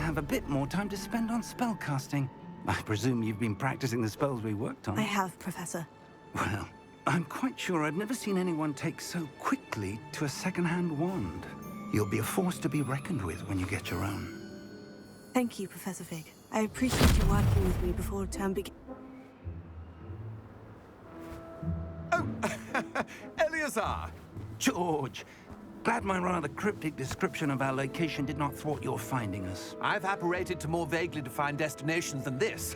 have a bit more time to spend on spellcasting. I presume you've been practicing the spells we worked on. I have, Professor. Well, I'm quite sure I've never seen anyone take so quickly to a second-hand wand. You'll be a force to be reckoned with when you get your own. Thank you, Professor Fig. I appreciate you working with me before term begins. Oh, Eleazar! George, glad my rather cryptic description of our location did not thwart your finding us. I've apparated to more vaguely defined destinations than this.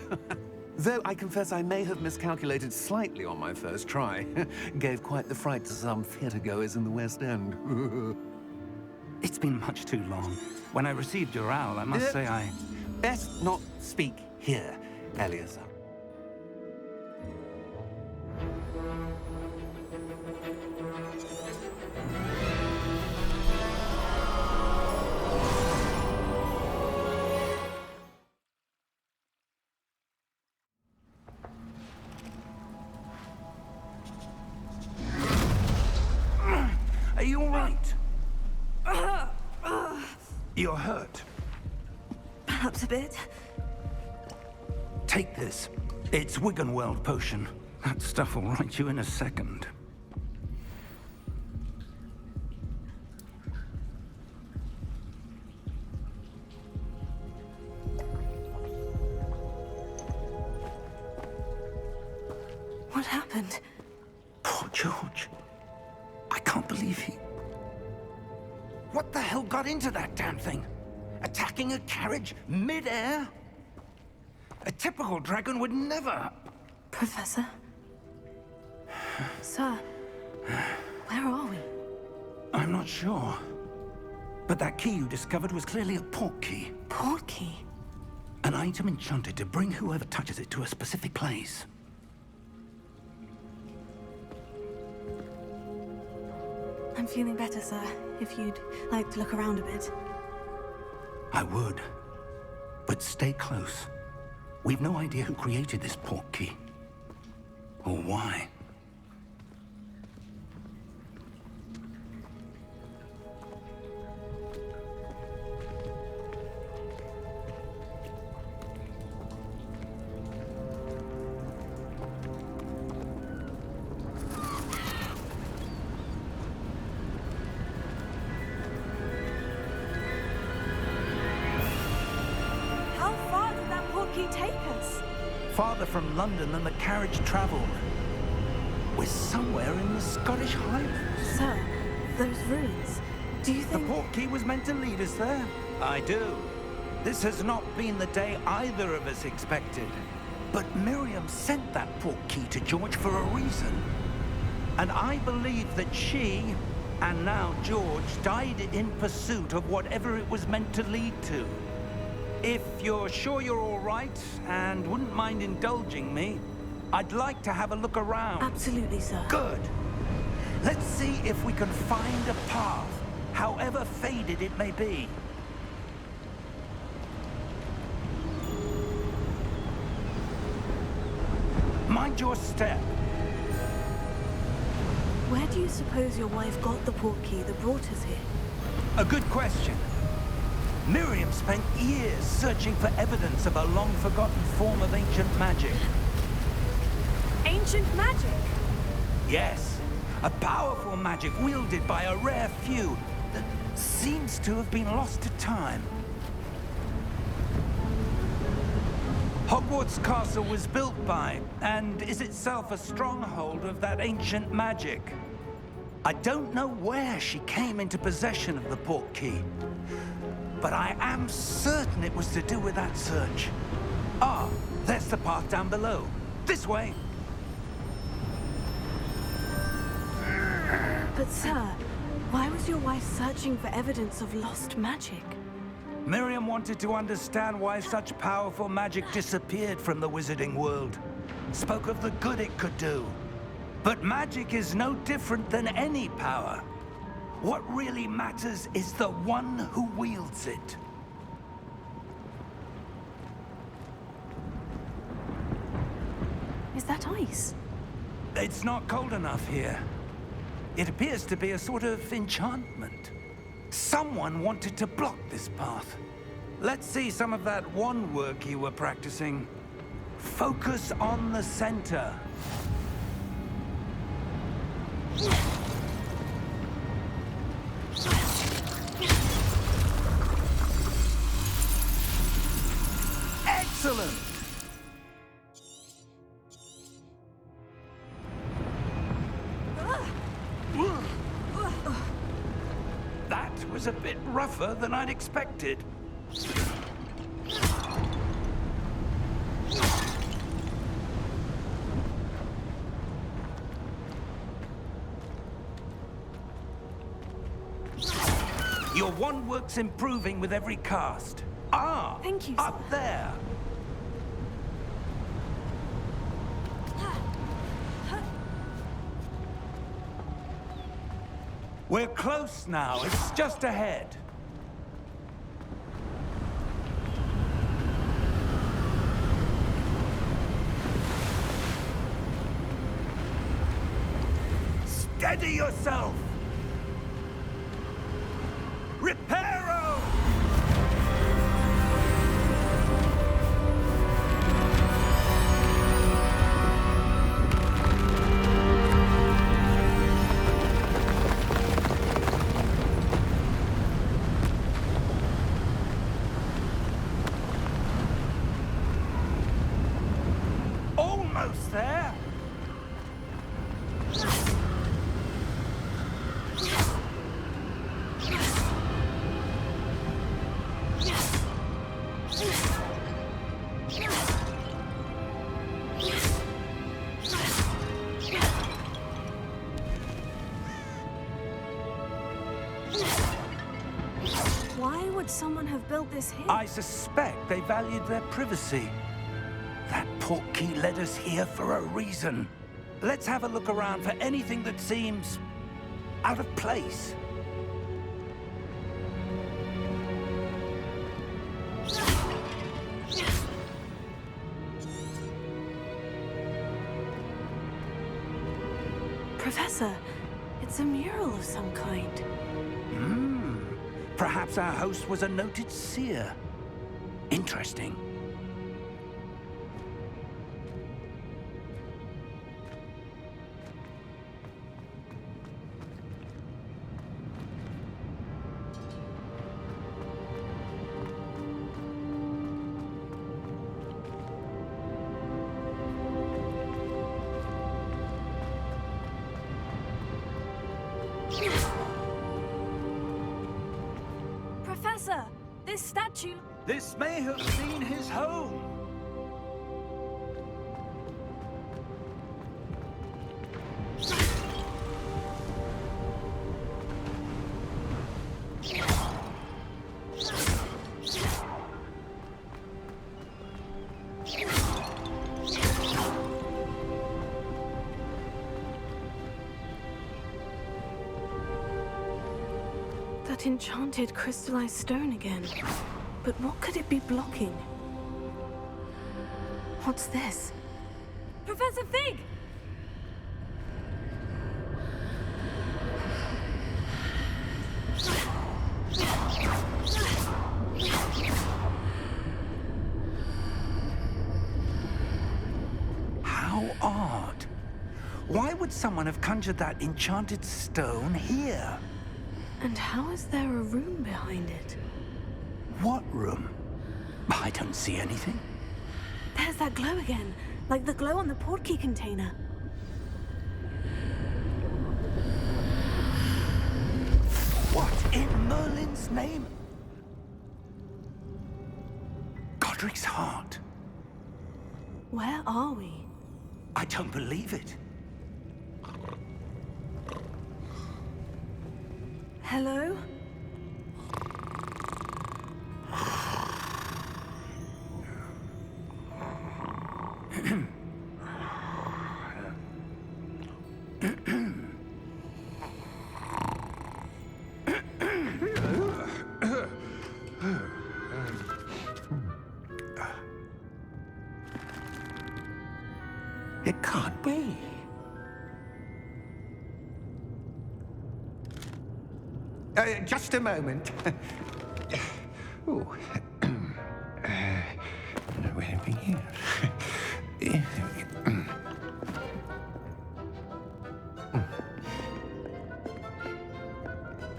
Though I confess I may have miscalculated slightly on my first try. Gave quite the fright to some theatre-goers in the West End. It's been much too long. When I received your owl, I must say I... Best not speak here, Eleazar. Are you all right? You're hurt. Perhaps a bit. Take this. It's Wiggenweld potion. That stuff will right you in a second. What happened? Poor George. I can't believe he... What the hell got into that damn thing? Attacking a carriage mid-air? A typical dragon would never... Professor? Sir, where are we? I'm not sure. But that key you discovered was clearly a port key. Port key? An item enchanted to bring whoever touches it to a specific place. I'm feeling better, sir. If you'd like to look around a bit. I would. But stay close. We've no idea who created this port key. Or why. Take us. Farther from London than the carriage traveled. We're somewhere in the Scottish Highlands. Sir, those ruins, do you think... The port key was meant to lead us there? I do. This has not been the day either of us expected. But Miriam sent that port key to George for a reason. And I believe that she, and now George, died in pursuit of whatever it was meant to lead to. If you're sure you're all right, and wouldn't mind indulging me, I'd like to have a look around. Absolutely, sir. Good. Let's see if we can find a path, however faded it may be. Mind your step. Where do you suppose your wife got the port key that brought us here? A good question. Miriam spent years searching for evidence of a long-forgotten form of ancient magic. Ancient magic? Yes, a powerful magic wielded by a rare few that seems to have been lost to time. Hogwarts Castle was built by, and is itself a stronghold of that ancient magic. I don't know where she came into possession of the port key, but I am certain it was to do with that search. Ah, there's the path down below. This way. But sir, why was your wife searching for evidence of lost magic? Miriam wanted to understand why such powerful magic disappeared from the wizarding world. Spoke of the good it could do. But magic is no different than any power. What really matters is the one who wields it. Is that ice? It's not cold enough here. It appears to be a sort of enchantment. Someone wanted to block this path. Let's see some of that wand work you were practicing. Focus on the center. Excellent! That was a bit rougher than I'd expected. Your wand work's improving with every cast. Ah! Thank you, Up sir. there! We're close now. It's just ahead. Steady yourself! Reparo! Almost there! Why would someone have built this here? I suspect they valued their privacy. That portkey led us here for a reason. Let's have a look around for anything that seems out of place. Professor, it's a mural of some kind. Perhaps our host was a noted seer. Interesting. Professor, this statue... This may have been his home. That enchanted crystallized stone again. But what could it be blocking? What's this? Professor Fig! How odd. Why would someone have conjured that enchanted stone here? And how is there a room behind it? What room? I don't see anything. There's that glow again, like the glow on the portkey container. What in Merlin's name? Godric's heart. Where are we? I don't believe it. Hello? It can't be. Just a moment. Ooh. anything here.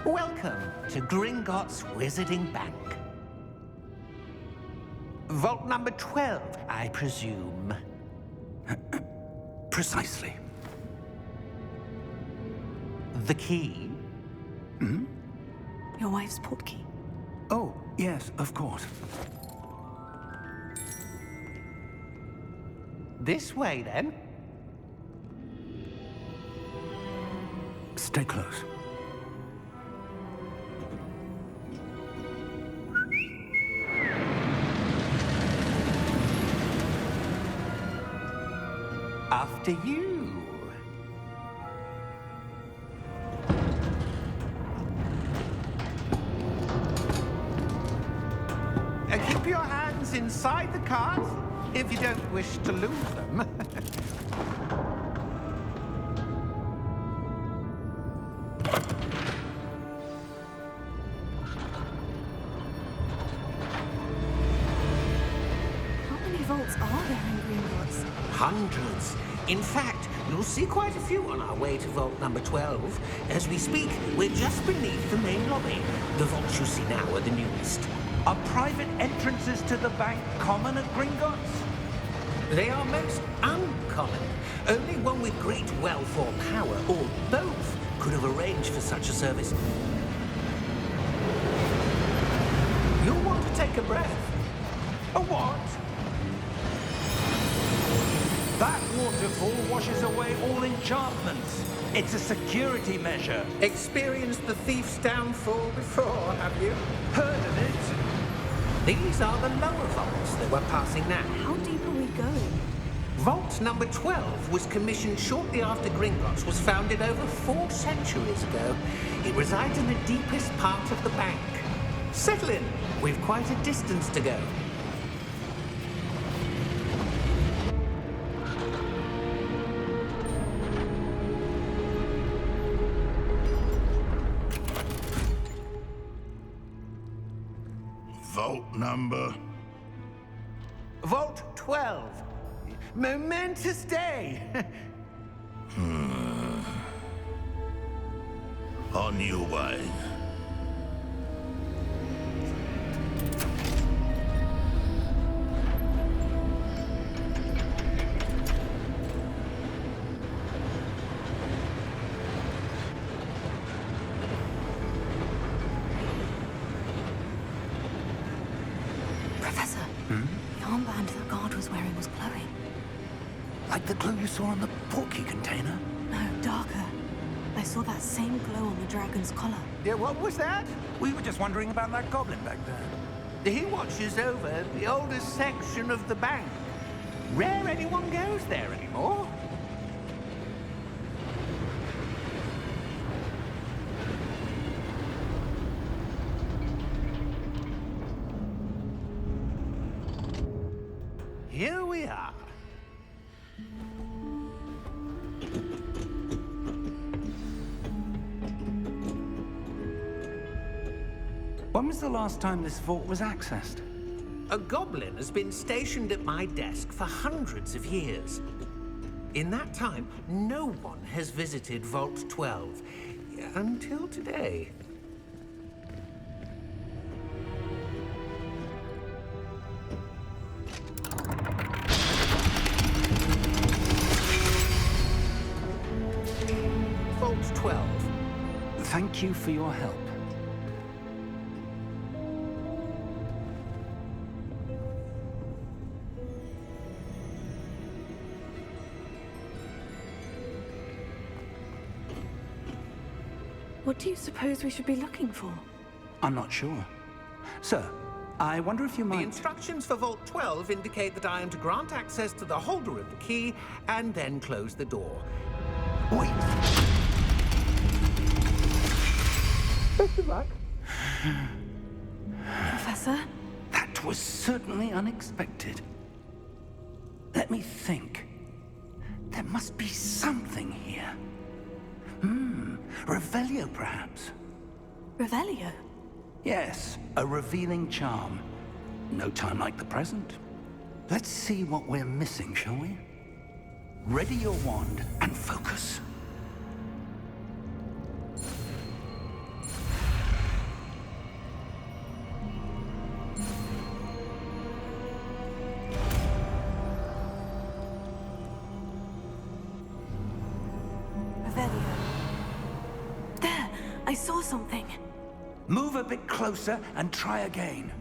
Welcome to Gringotts Wizarding Bank. Vault number 12, I presume. Precisely. The key? Your wife's portkey. Oh, yes, of course. This way, then. Stay close. After you. Keep your hands inside the cart if you don't wish to lose them. How many vaults are there in Gringotts? Hundreds. In fact, you'll see quite a few on our way to vault number 12. As we speak, we're just beneath the main lobby. The vaults you see now are the newest. Are private entrances to the bank common at Gringotts? They are most uncommon. Only one with great wealth or power, or both, could have arranged for such a service. You'll want to take a breath. A what? That waterfall washes away all enchantments. It's a security measure. Experienced the thief's downfall before, have you? Heard of it? These are the lower vaults that we're passing now. How deep are we going? Vault number 12 was commissioned shortly after Gringotts was founded over 4 centuries ago. It resides in the deepest part of the bank. Settle in. We've quite a distance to go. Vault number? Vault 12. Momentous day. On your way. Professor, the armband that guard was wearing was glowing. Like the glow you saw on the portkey container? No, darker. I saw that same glow on the dragon's collar. Yeah, what was that? We were just wondering about that goblin back there. He watches over the oldest section of the bank. Rare anyone goes there anymore. Here we are. When was the last time this vault was accessed? A goblin has been stationed at my desk for hundreds of years. In that time, no one has visited Vault 12 until today. Vault 12. Thank you for your help. What do you suppose we should be looking for? I'm not sure. Sir, I wonder if you The might... instructions for Vault 12 indicate that I am to grant access to the holder of the key and then close the door. Wait! Best of luck. Professor? That was certainly unexpected. Let me think. There must be something here. Revelio, perhaps? Revelio? Yes, a revealing charm. No time like the present. Let's see what we're missing, shall we? Ready your wand and focus. Revelio. There! I saw something. Move a bit closer and try again.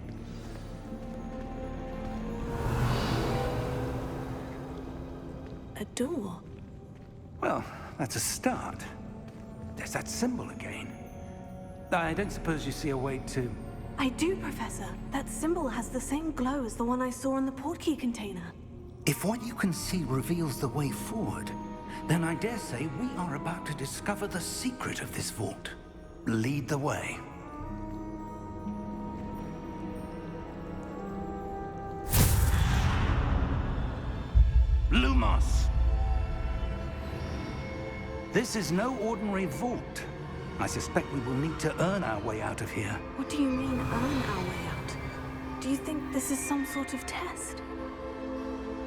A door. Well, that's a start. There's that symbol again. I don't suppose you see a way to... I do, Professor. That symbol has the same glow as the one I saw in the portkey container. If what you can see reveals the way forward, then I dare say we are about to discover the secret of this vault. Lead the way. Lumos! This is no ordinary vault. I suspect we will need to earn our way out of here. What do you mean, earn our way out? Do you think this is some sort of test?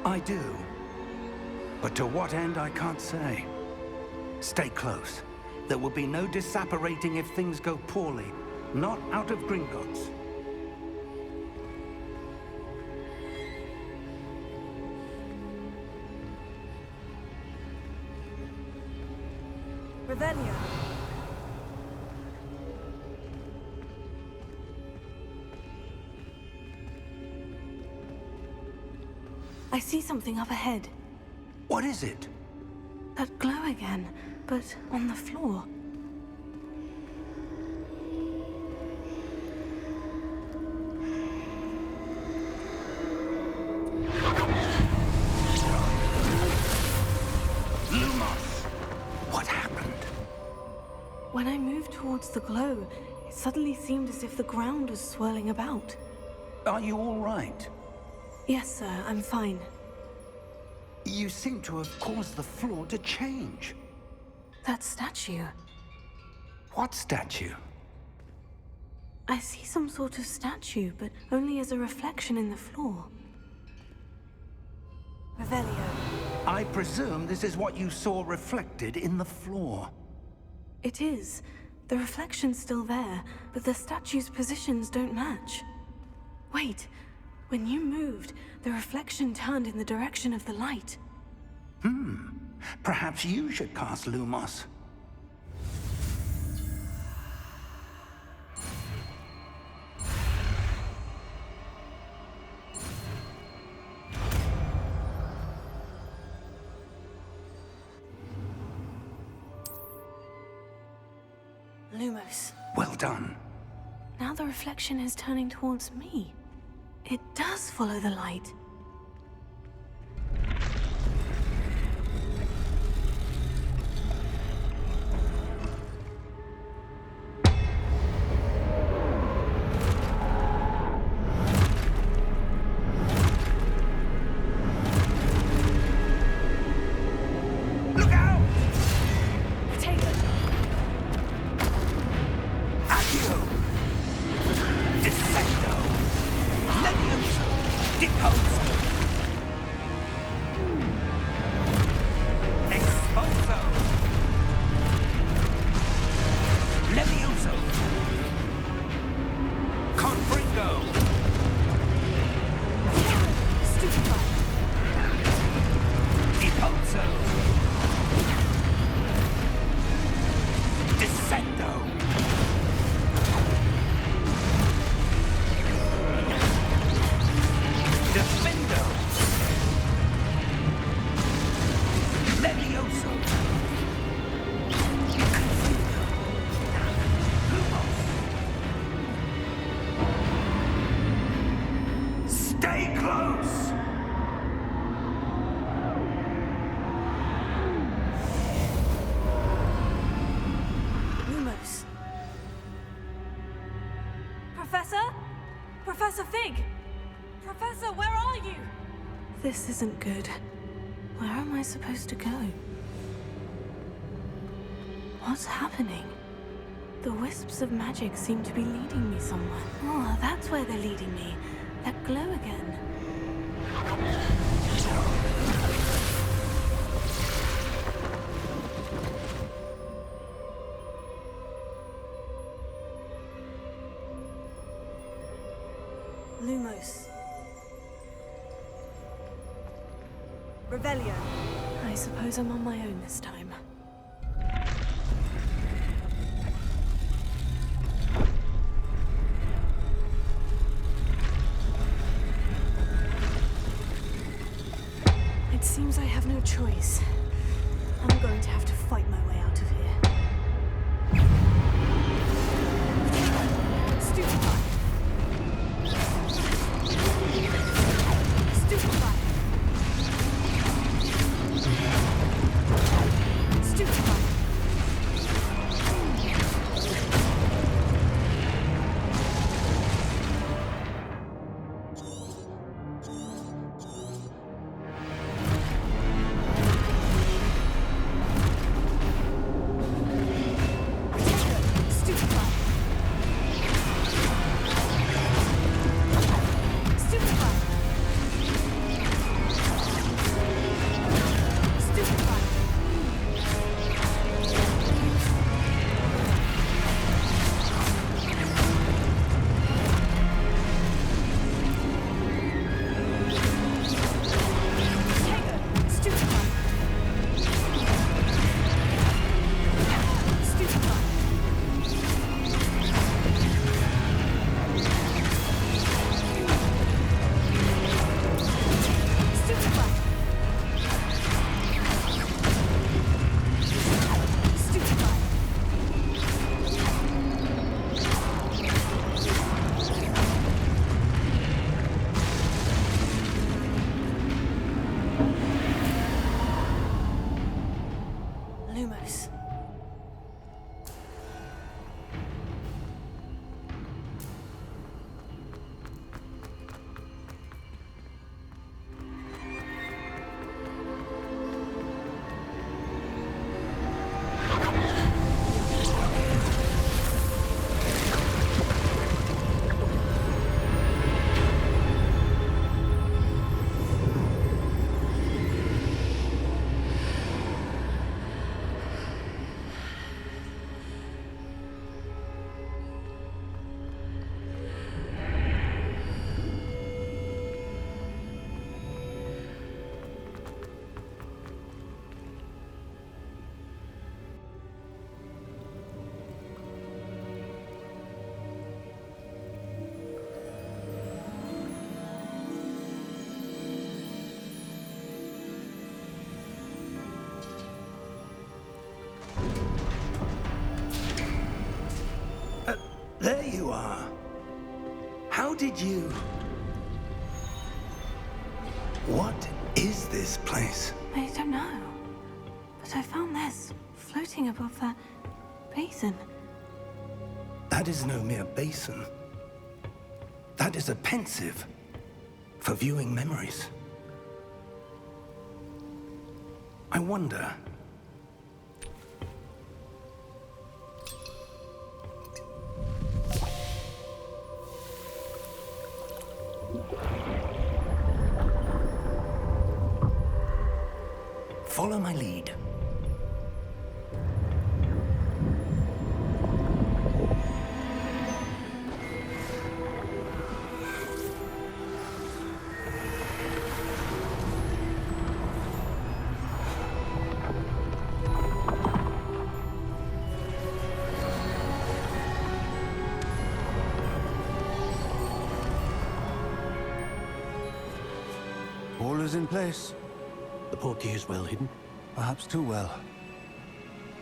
I do. But to what end, I can't say. Stay close. There will be no disapparating if things go poorly. Not out of Gringotts. Revelio. I see something up ahead. What is it? That glow again, but on the floor. Lumos! What happened? When I moved towards the glow, it suddenly seemed as if the ground was swirling about. Are you all right? Yes, sir, I'm fine. You seem to have caused the floor to change. That statue. What statue? I see some sort of statue, but only as a reflection in the floor. Revelio. I presume this is what you saw reflected in the floor. It is. The reflection's still there, but the statue's positions don't match. Wait. When you moved, the reflection turned in the direction of the light. Perhaps you should cast Lumos. Lumos. Well done. Now the reflection is turning towards me. It does follow the light. Look out! Taylor! Accio! Defendo! Levioso! Deposo! Exposo! Levioso! Confringo! Stupefy! Deposo! Descendo! Defendo! Levioso! Confringo! Lumos! Stay close! Lumos. Professor? Professor Fig! Professor, where are you? This isn't good. Where am I supposed to go? What's happening? The wisps of magic seem to be leading me somewhere. Oh, that's where they're leading me. That glow again. Revelio. I suppose I'm on my own this time. It seems I have no choice. I'm going to have to fight my way out of here. Stupefy! Stupefy! Stupefy! Lumos. There you are. How did you... What is this place? I don't know. But I found this floating above that basin. That is no mere basin. That is a pensive for viewing memories. I wonder... Follow my lead. All is in place. The portkey is well hidden. Perhaps too well.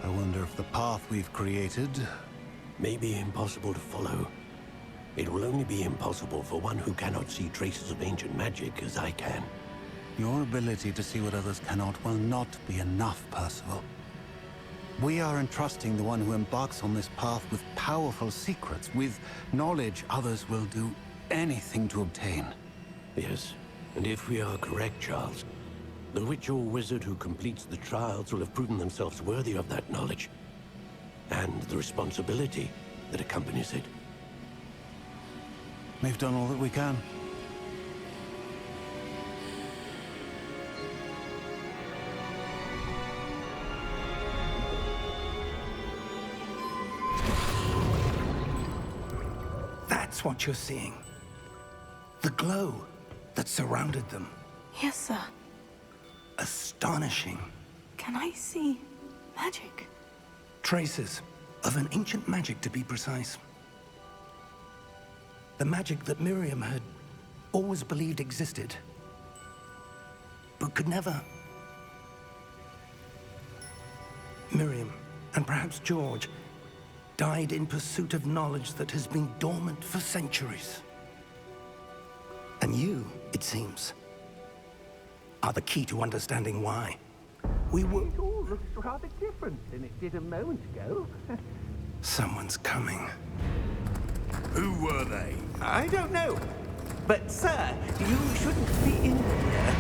I wonder if the path we've created... May be impossible to follow. It will only be impossible for one who cannot see traces of ancient magic as I can. Your ability to see what others cannot will not be enough, Percival. We are entrusting the one who embarks on this path with powerful secrets, with knowledge others will do anything to obtain. Yes, and if we are correct, Charles, the witch or wizard who completes the trials will have proven themselves worthy of that knowledge, and the responsibility that accompanies it. We've done all that we can. That's what you're seeing. The glow that surrounded them. Yes, sir. astonishing. Can I see magic? Traces of an ancient magic, to be precise. The magic that Miriam had always believed existed, but could never. Miriam, and perhaps George, died in pursuit of knowledge that has been dormant for centuries. And you, it seems, are the key to understanding why. We were... It all looks rather different than it did a moment ago. Someone's coming. Who were they? I don't know. But, sir, you shouldn't be in here.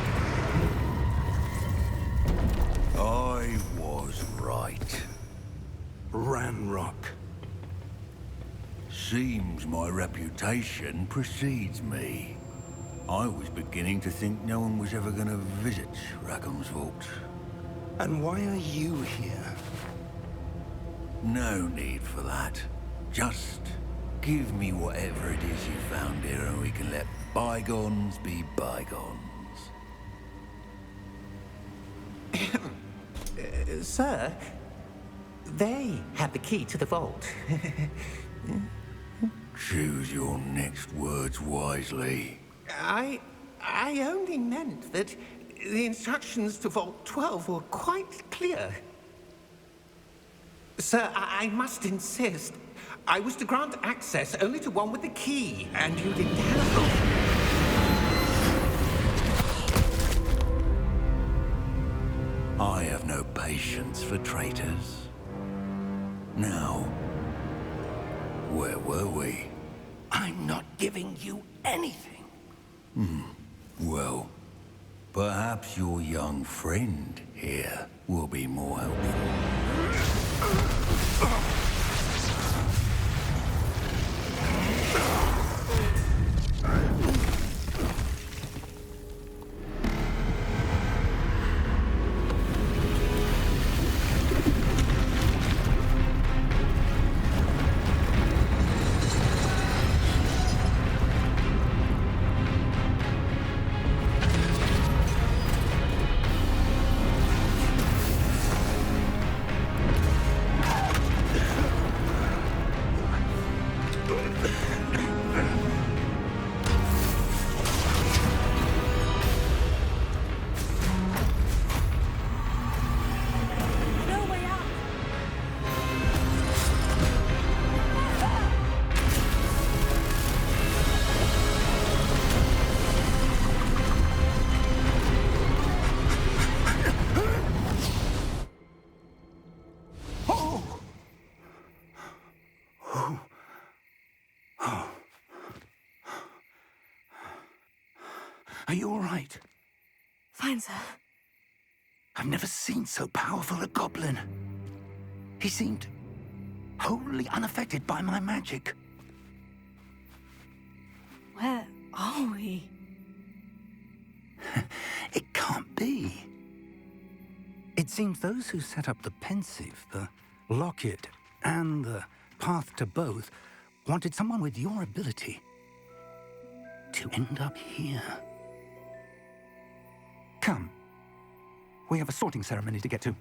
I was right. Ranrock. Seems my reputation precedes me. I was beginning to think no one was ever going to visit Rackham's vault. And why are you here? No need for that. Just give me whatever it is you found here and we can let bygones be bygones. Sir, they had the key to the vault. Choose your next words wisely. I only meant that the instructions to Vault 12 were quite clear. Sir, I must insist. I was to grant access only to one with the key, and you didn't have it. I have no patience for traitors. Now, where were we? I'm not giving you anything. Well, perhaps your young friend here will be more helpful. No way out! Are you all right? Fine, sir. I've never seen so powerful a goblin. He seemed wholly unaffected by my magic. Where are we? It can't be. It seems those who set up the pensive, the locket, and the path to both wanted someone with your ability to end up here. Come. We have a sorting ceremony to get to.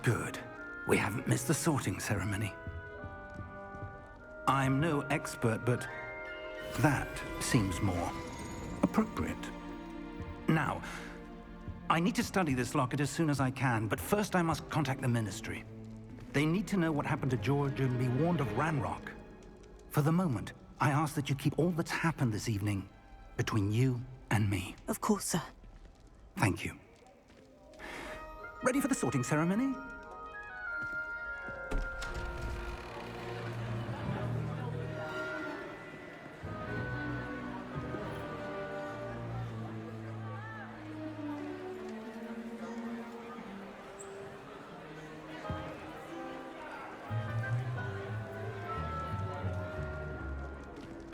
Good. We haven't missed the sorting ceremony. I'm no expert, but that seems more appropriate. Now, I need to study this locket as soon as I can, but first I must contact the Ministry. They need to know what happened to George and be warned of Ranrock. For the moment, I ask that you keep all that's happened this evening between you and me. Of course, sir. Thank you. Ready for the sorting ceremony?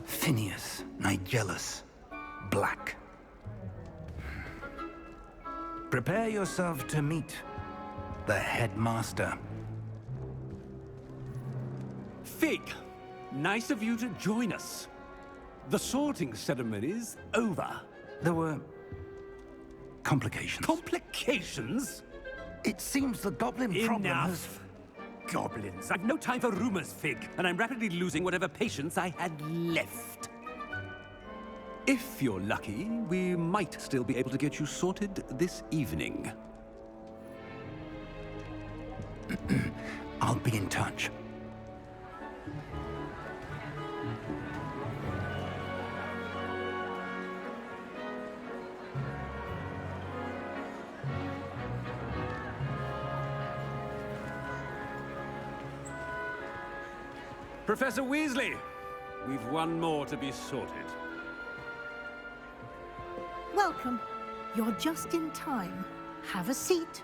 Phineas, Nigellus, Black. Prepare yourself to meet the headmaster. Fig, nice of you to join us. The sorting ceremony's over. There were complications. Complications? It seems the goblin problem has... Enough. Goblins. I've no time for rumors, Fig, and I'm rapidly losing whatever patience I had left. If you're lucky, we might still be able to get you sorted this evening. I'll be in touch. Professor Weasley, we've one more to be sorted. Welcome. You're just in time. Have a seat.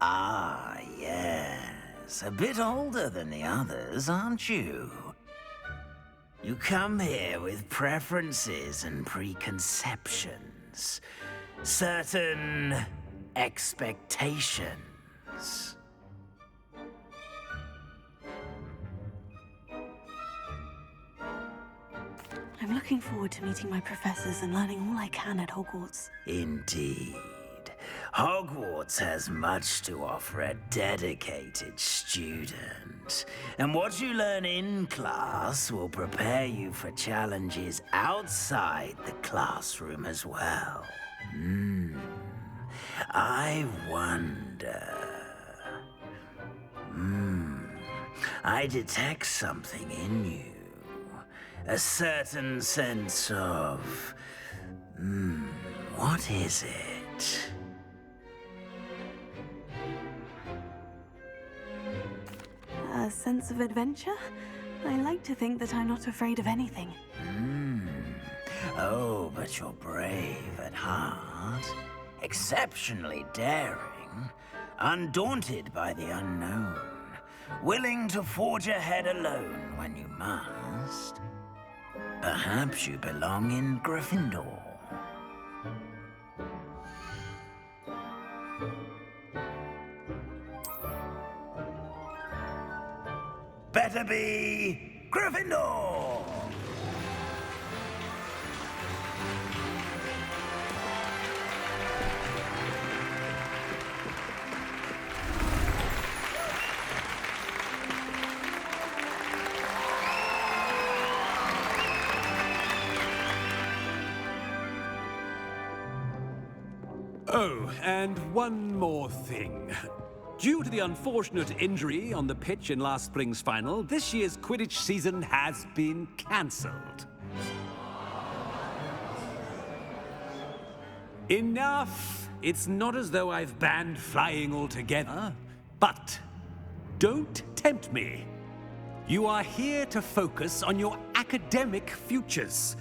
Ah, yes. A bit older than the others, aren't you? You come here with preferences and preconceptions. Certain expectations. I'm looking forward to meeting my professors and learning all I can at Hogwarts. Indeed. Hogwarts has much to offer a dedicated student. And what you learn in class will prepare you for challenges outside the classroom as well. I wonder... I detect something in you. A certain sense of... what is it? A sense of adventure? I like to think that I'm not afraid of anything. Oh, but you're brave at heart. Exceptionally daring. Undaunted by the unknown. Willing to forge ahead alone when you must. Perhaps you belong in Gryffindor. Better be Gryffindor! Oh, and one more thing. Due to the unfortunate injury on the pitch in last spring's final, this year's Quidditch season has been cancelled. Enough! It's not as though I've banned flying altogether, but don't tempt me. You are here to focus on your academic futures.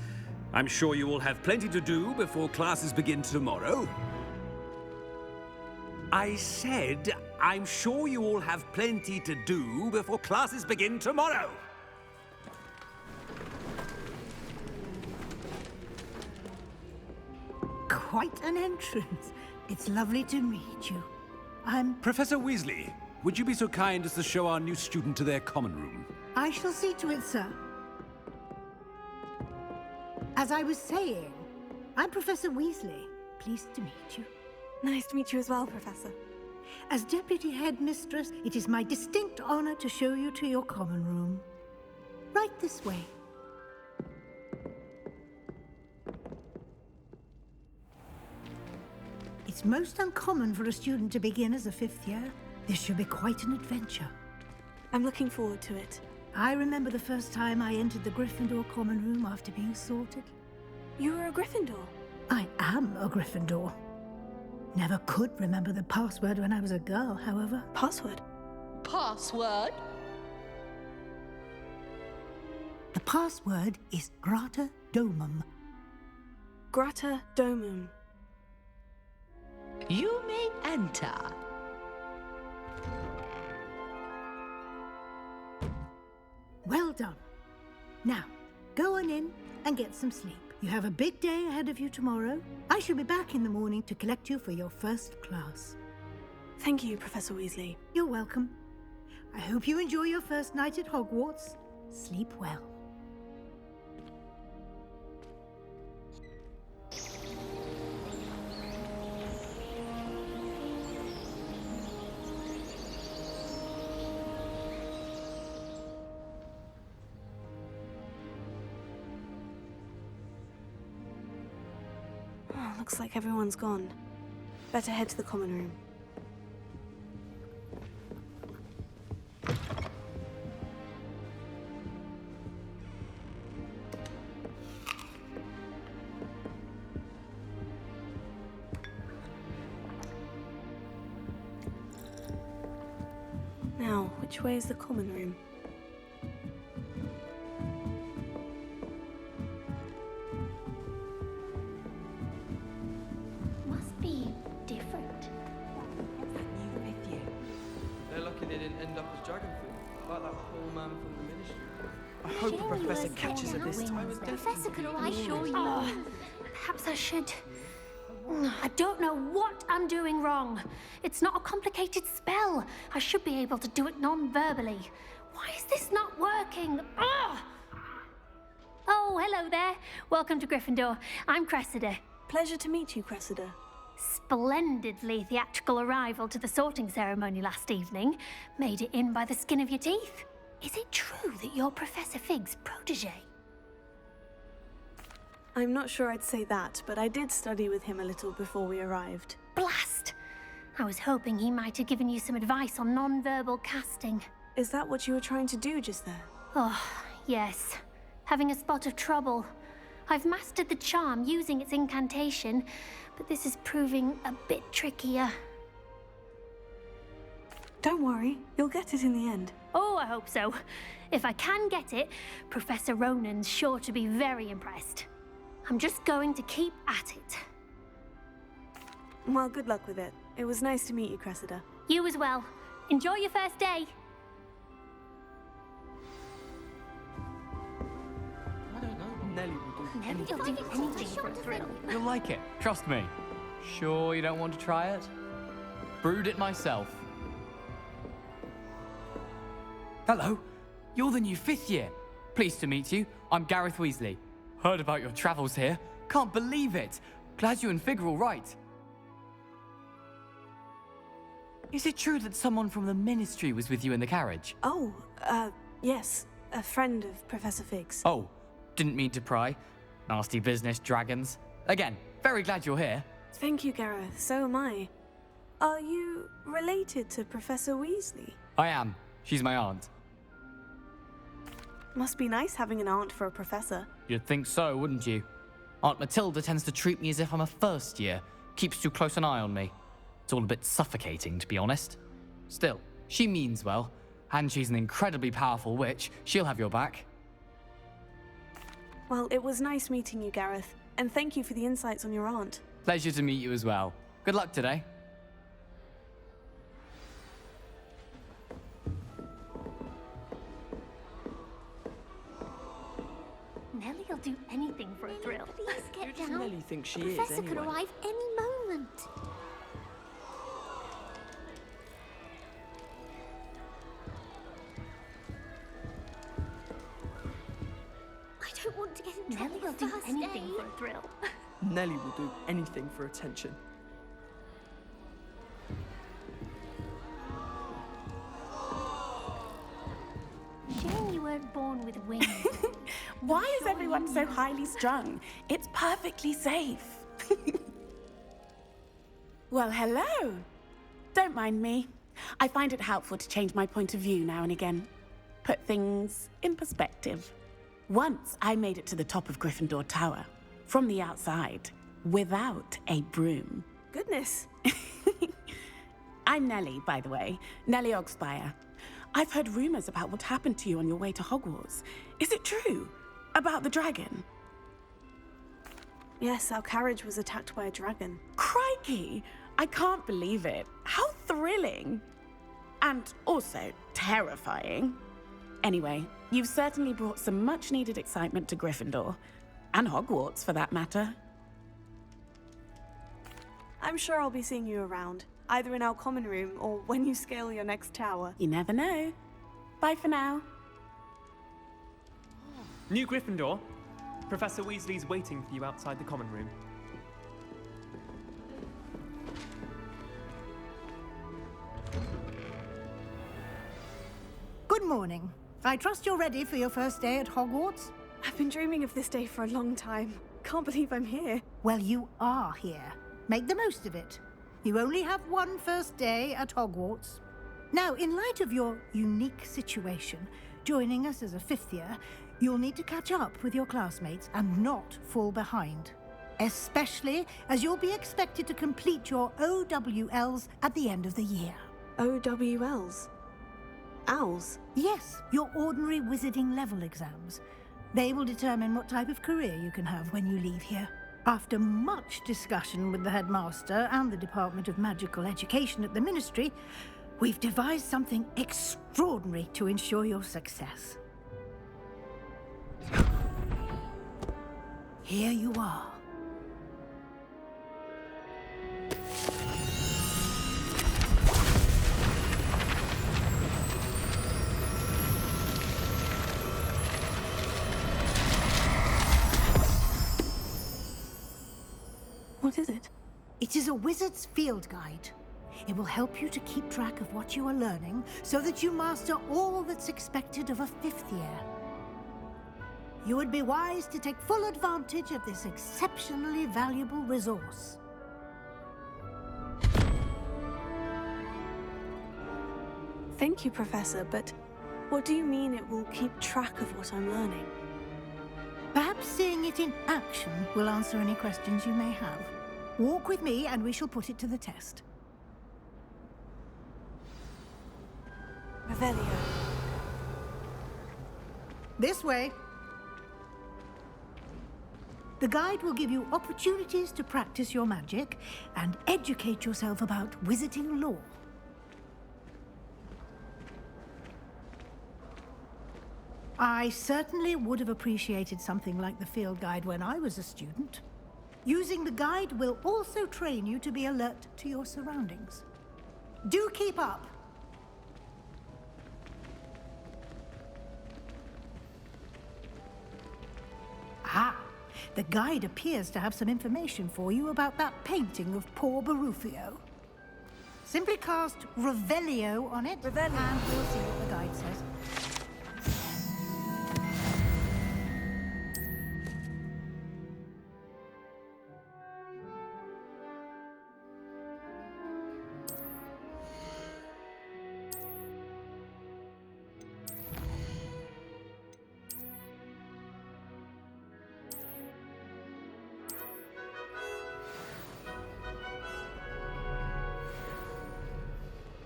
I'm sure you will have plenty to do before classes begin tomorrow. I said, I'm sure you all have plenty to do before classes begin tomorrow. Quite an entrance. It's lovely to meet you. I'm... Professor Weasley, would you be so kind as to show our new student to their common room? I shall see to it, sir. As I was saying, I'm Professor Weasley. Pleased to meet you. Nice to meet you as well, Professor. As Deputy Headmistress, it is my distinct honor to show you to your common room. Right this way. It's most uncommon for a student to begin as a 5th year. This should be quite an adventure. I'm looking forward to it. I remember the first time I entered the Gryffindor common room after being sorted. You were a Gryffindor? I am a Gryffindor. Never could remember the password when I was a girl, however. Password? Password? The password is Grata Domum. Grata Domum. You may enter. Well done. Now, go on in and get some sleep. You have a big day ahead of you tomorrow. I shall be back in the morning to collect you for your first class. Thank you, Professor Weasley. You're welcome. I hope you enjoy your first night at Hogwarts. Sleep well. Oh, looks like everyone's gone. Better head to the common room. Now, which way is the common room? Must be different. They're lucky they didn't end up as dragon food, like that poor man from the ministry. I hope the professor catches her this time. Professor, could I show you? Perhaps I should. I don't know what I'm doing wrong. It's not a complicated spell. I should be able to do it non-verbally. Why is this not working? Ugh! Oh, hello there. Welcome to Gryffindor. I'm Cressida. Pleasure to meet you, Cressida. Splendidly theatrical arrival to the sorting ceremony last evening. Made it in by the skin of your teeth. Is it true that you're Professor Fig's protege? I'm not sure I'd say that, but I did study with him a little before we arrived. Blast! I was hoping he might have given you some advice on non-verbal casting. Is that what you were trying to do just there? Oh, yes. Having a spot of trouble. I've mastered the charm using its incantation, but this is proving a bit trickier. Don't worry, you'll get it in the end. Oh, I hope so. If I can get it, Professor Ronan's sure to be very impressed. I'm just going to keep at it. Well, good luck with it. It was nice to meet you, Cressida. You as well. Enjoy your first day. I don't know. Nelly will do Anything for a thrill. You'll like it, trust me. Sure you don't want to try it? Brewed it myself. Hello, you're the new 5th year. Pleased to meet you. I'm Gareth Weasley. Heard about your travels here. Can't believe it. Glad you and Fig are all right. Is it true that someone from the Ministry was with you in the carriage? Oh, yes. A friend of Professor Fig's. Oh, didn't mean to pry. Nasty business, dragons. Again, very glad you're here. Thank you, Gareth. So am I. Are you related to Professor Weasley? I am. She's my aunt. Must be nice having an aunt for a professor. You'd think so, wouldn't you? Aunt Matilda tends to treat me as if I'm a 1st year. Keeps too close an eye on me. It's all a bit suffocating, to be honest. Still, she means well. And she's an incredibly powerful witch. She'll have your back. Well, it was nice meeting you, Gareth. And thank you for the insights on your aunt. Pleasure to meet you as well. Good luck today. Nelly'll do anything for a thrill. Please get down. Nelly thinks she is, Professor anyway? could arrive any moment. Nellie will do anything for a thrill. Nellie will do anything for attention. Shame you weren't born with wings. Why is everyone so highly strung? It's perfectly safe. Well, hello. Don't mind me. I find it helpful to change my point of view now and again. Put things in perspective. Once I made it to the top of Gryffindor Tower, from the outside, without a broom. Goodness. I'm Nellie, by the way. Nellie Ogspire. I've heard rumors about what happened to you on your way to Hogwarts. Is it true? About the dragon? Yes, our carriage was attacked by a dragon. Crikey! I can't believe it. How thrilling! And also terrifying. Anyway, you've certainly brought some much-needed excitement to Gryffindor. And Hogwarts, for that matter. I'm sure I'll be seeing you around, either in our common room or when you scale your next tower. You never know. Bye for now. New Gryffindor. Professor Weasley's waiting for you outside the common room. Good morning. I trust you're ready for your first day at Hogwarts? I've been dreaming of this day for a long time. Can't believe I'm here. Well, you are here. Make the most of it. You only have one first day at Hogwarts. Now, in light of your unique situation, joining us as a fifth year, you'll need to catch up with your classmates and not fall behind. Especially as you'll be expected to complete your OWLs at the end of the year. OWLs? Owls? Yes, your ordinary wizarding level exams. They will determine what type of career you can have when you leave here. After much discussion with the headmaster and the Department of Magical Education at the Ministry, we've devised something extraordinary to ensure your success. Here you are. What is it? It is a wizard's field guide. It will help you to keep track of what you are learning so that you master all that's expected of a fifth year. You would be wise to take full advantage of this exceptionally valuable resource. Thank you, Professor, but what do you mean it will keep track of what I'm learning? Perhaps seeing it in action will answer any questions you may have. Walk with me and we shall put it to the test. Revelio. This way. The guide will give you opportunities to practice your magic and educate yourself about wizarding lore. I certainly would have appreciated something like the field guide when I was a student. Using the guide will also train you to be alert to your surroundings. Do keep up! Ah, the guide appears to have some information for you about that painting of poor Barufio. Simply cast Revelio on it, and we'll see what the guide says.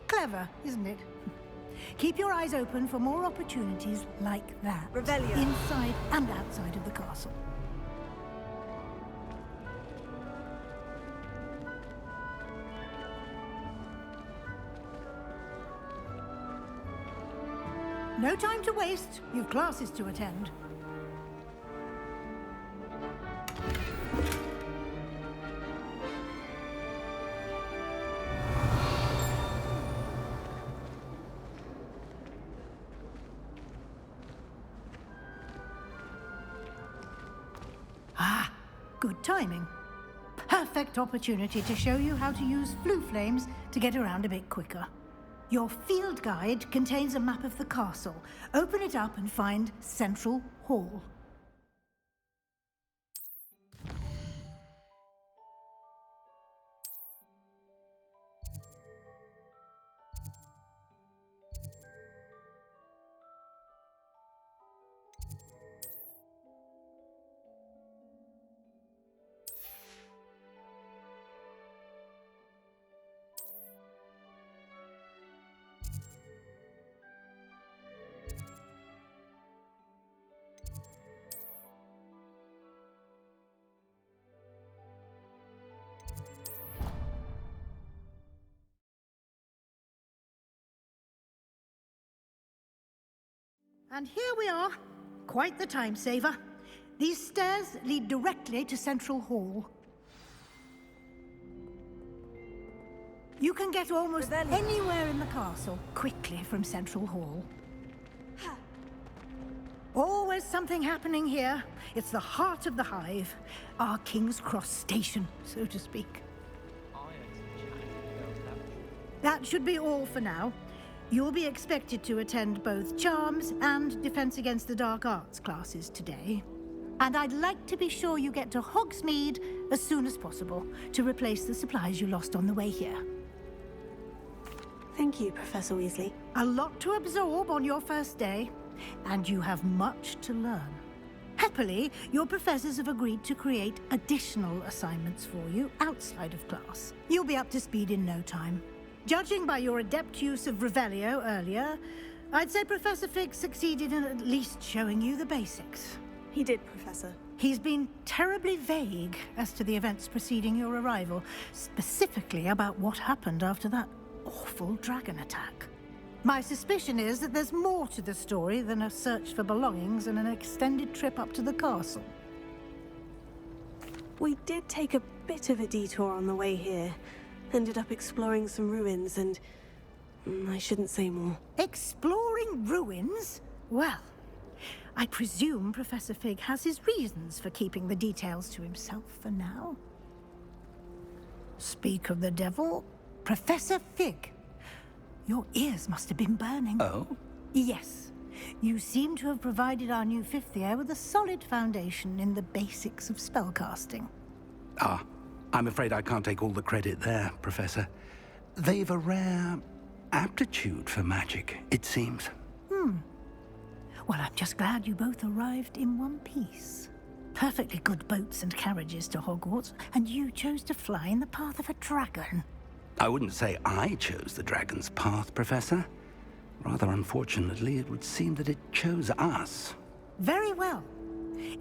Clever, isn't it? Keep your eyes open for more opportunities like that. Revelio. Inside and outside of the castle. No time to waste. You've classes to attend. Good timing. Perfect opportunity to show you how to use flue flames to get around a bit quicker. Your field guide contains a map of the castle. Open it up and find Central Hall. And here we are. Quite the time saver. These stairs lead directly to Central Hall. You can get almost anywhere in the castle quickly from Central Hall. Always something happening here. It's the heart of the Hive. Our King's Cross station, so to speak. That should be all for now. You'll be expected to attend both Charms and Defense Against the Dark Arts classes today. And I'd like to be sure you get to Hogsmeade as soon as possible to replace the supplies you lost on the way here. Thank you, Professor Weasley. A lot to absorb on your first day, and you have much to learn. Happily, your professors have agreed to create additional assignments for you outside of class. You'll be up to speed in no time. Judging by your adept use of Revelio earlier, I'd say Professor Fig succeeded in at least showing you the basics. He did, Professor. He's been terribly vague as to the events preceding your arrival, specifically about what happened after that awful dragon attack. My suspicion is that there's more to the story than a search for belongings and an extended trip up to the castle. We did take a bit of a detour on the way here. Ended up exploring some ruins and... I shouldn't say more. Exploring ruins? Well, I presume Professor Fig has his reasons for keeping the details to himself for now. Speak of the devil, Professor Fig. Your ears must have been burning. Oh? Yes. You seem to have provided our new fifth year with a solid foundation in the basics of spellcasting. Ah, I'm afraid I can't take all the credit there, Professor. They've a rare aptitude for magic, it seems. Well, I'm just glad you both arrived in one piece. Perfectly good boats and carriages to Hogwarts, and you chose to fly in the path of a dragon. I wouldn't say I chose the dragon's path, Professor. Rather unfortunately, it would seem that it chose us. Very well.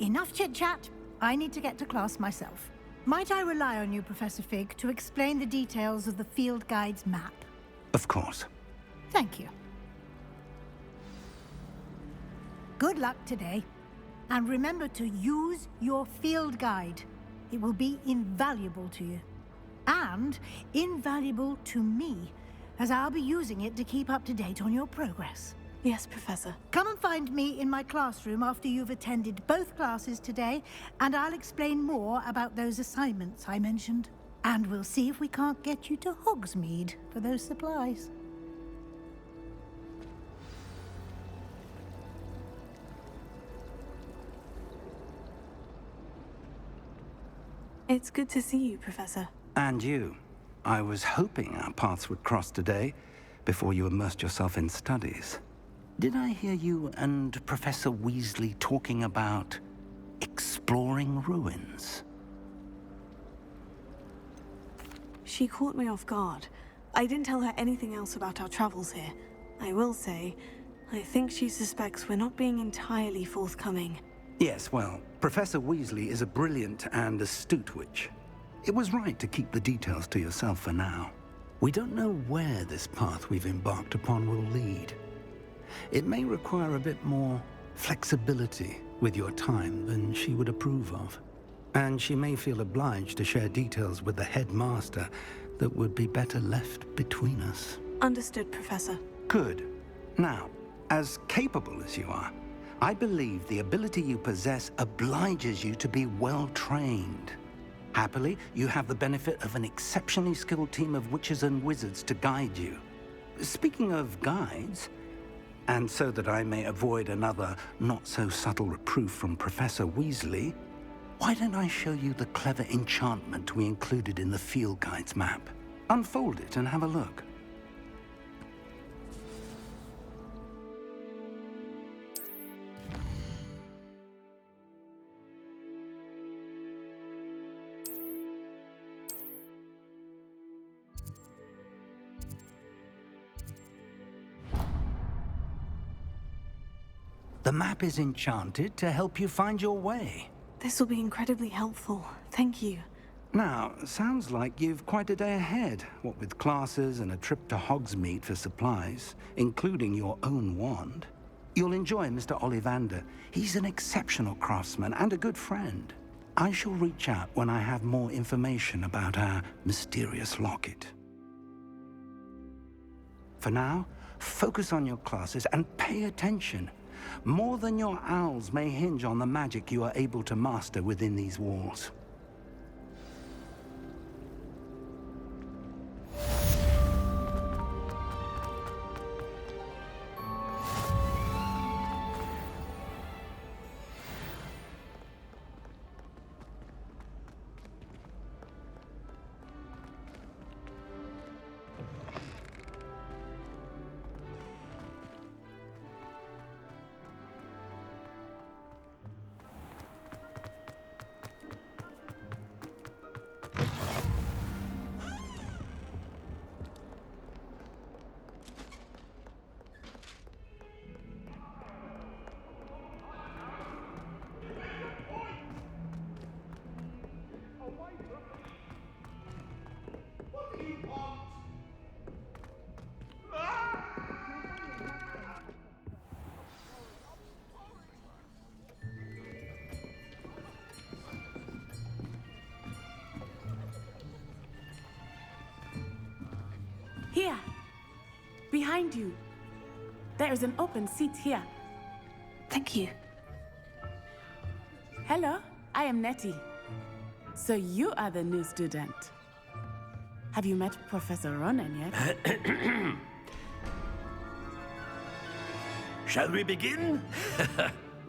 Enough chit-chat. I need to get to class myself. Might I rely on you, Professor Fig, to explain the details of the field guide's map? Of course. Thank you. Good luck today. And remember to use your field guide. It will be invaluable to you. And invaluable to me, as I'll be using it to keep up to date on your progress. Yes, Professor. Come and find me in my classroom after you've attended both classes today, and I'll explain more about those assignments I mentioned. And we'll see if we can't get you to Hogsmeade for those supplies. It's good to see you, Professor. And you. I was hoping our paths would cross today, before you immersed yourself in studies. Did I hear you and Professor Weasley talking about exploring ruins? She caught me off guard. I didn't tell her anything else about our travels here. I will say, I think she suspects we're not being entirely forthcoming. Yes, well, Professor Weasley is a brilliant and astute witch. It was right to keep the details to yourself for now. We don't know where this path we've embarked upon will lead. It may require a bit more flexibility with your time than she would approve of. And she may feel obliged to share details with the headmaster that would be better left between us. Understood, Professor. Good. Now, as capable as you are, I believe the ability you possess obliges you to be well-trained. Happily, you have the benefit of an exceptionally skilled team of witches and wizards to guide you. Speaking of guides, and so that I may avoid another not-so-subtle reproof from Professor Weasley, why don't I show you the clever enchantment we included in the field guide's map? Unfold it and have a look. The map is enchanted to help you find your way. This will be incredibly helpful. Thank you. Now, sounds like you've quite a day ahead, what with classes and a trip to Hogsmeade for supplies, including your own wand. You'll enjoy Mr. Ollivander. He's an exceptional craftsman and a good friend. I shall reach out when I have more information about our mysterious locket. For now, focus on your classes and pay attention. More than your owls may hinge on the magic you are able to master within these walls. Here, behind you. There is an open seat here. Thank you. Hello, I am Nettie. So you are the new student. Have you met Professor Ronan yet? Shall we begin?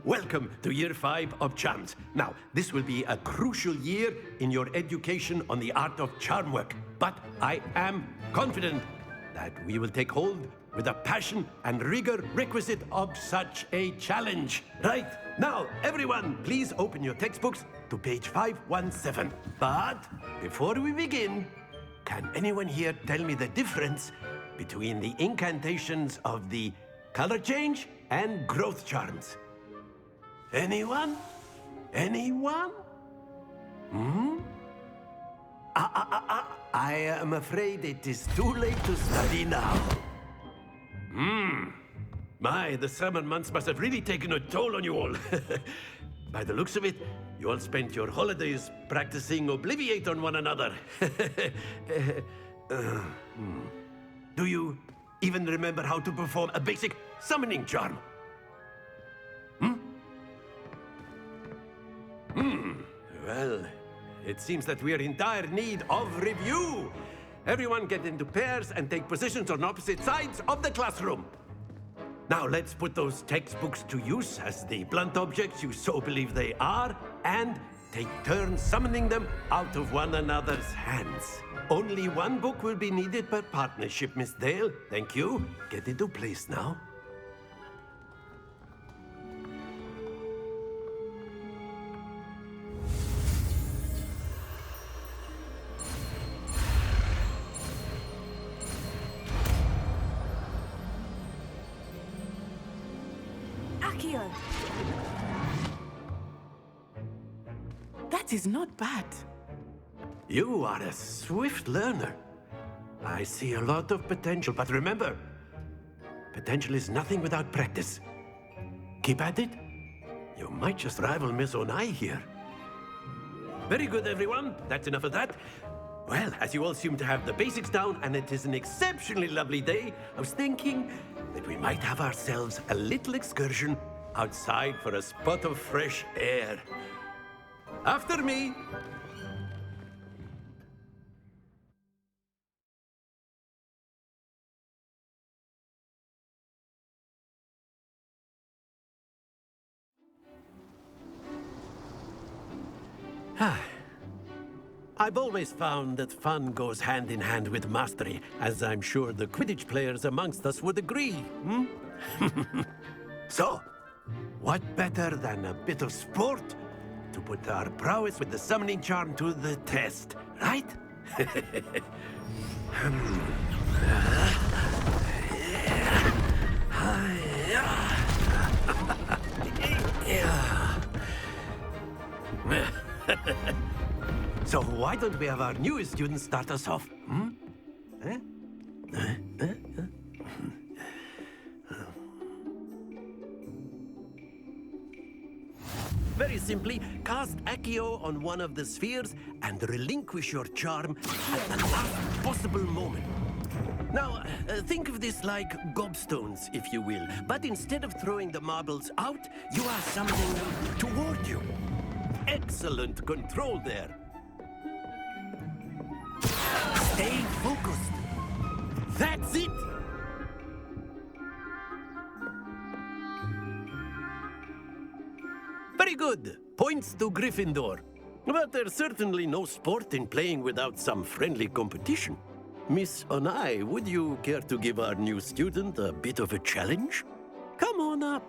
Welcome to Year 5 of Charms. Now, this will be a crucial year in your education on the art of charm work. But I am confident that we will take hold with the passion and rigor requisite of such a challenge. Right, now, everyone, please open your textbooks to page 517. But before we begin, can anyone here tell me the difference between the incantations of the color change and growth charms? Anyone? Anyone? I am afraid it is too late to study now. My, the summer months must have really taken a toll on you all. By the looks of it, you all spent your holidays practicing Obliviate on one another. Do you even remember how to perform a basic summoning charm? Well, it seems that we are in dire need of review. Everyone get into pairs and take positions on opposite sides of the classroom. Now let's put those textbooks to use as the blunt objects you so believe they are, and take turns summoning them out of one another's hands. Only one book will be needed per partnership, Miss Dale. Thank you. Get into place now. That is not bad. You are a swift learner. I see a lot of potential, but remember, potential is nothing without practice. Keep at it. You might just rival Miss Onai here. Very good, everyone. That's enough of that. Well, as you all seem to have the basics down, and it is an exceptionally lovely day, I was thinking that we might have ourselves a little excursion outside for a spot of fresh air. After me. I've always found that fun goes hand in hand with mastery, as I'm sure the Quidditch players amongst us would agree, hmm? So, what better than a bit of sport to put our prowess with the summoning charm to the test, right? So why don't we have our newest student start us off? Hmm? Very simply, cast Accio on one of the spheres and relinquish your charm at the last possible moment. Now, think of this like gobstones, if you will. But instead of throwing the marbles out, you are summoning them toward you. Excellent control there. Stay focused. That's it! Very good. Points to Gryffindor. But there's certainly no sport in playing without some friendly competition. Miss Onai, would you care to give our new student a bit of a challenge? Come on up.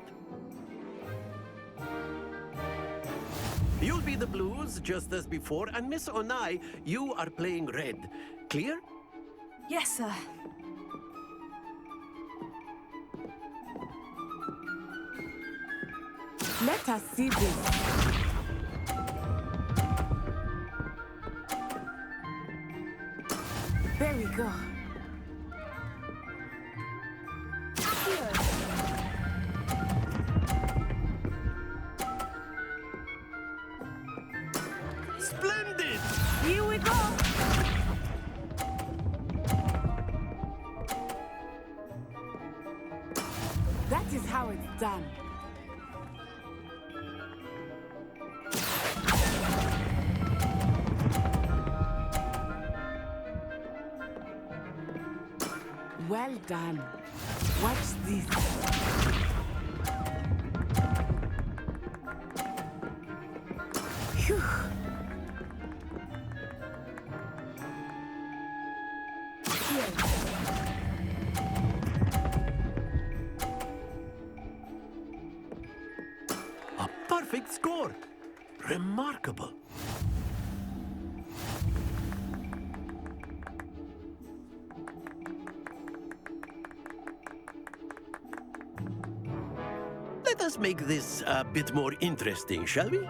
You'll be the blues, just as before, and Miss Onai, you are playing red. Clear? Yes, sir. Let us see this. There we go. Splendid! Here we go. That is how it's done. Well done. Watch this. Phew. A perfect score. Remarkable. Let us make this a bit more interesting, shall we?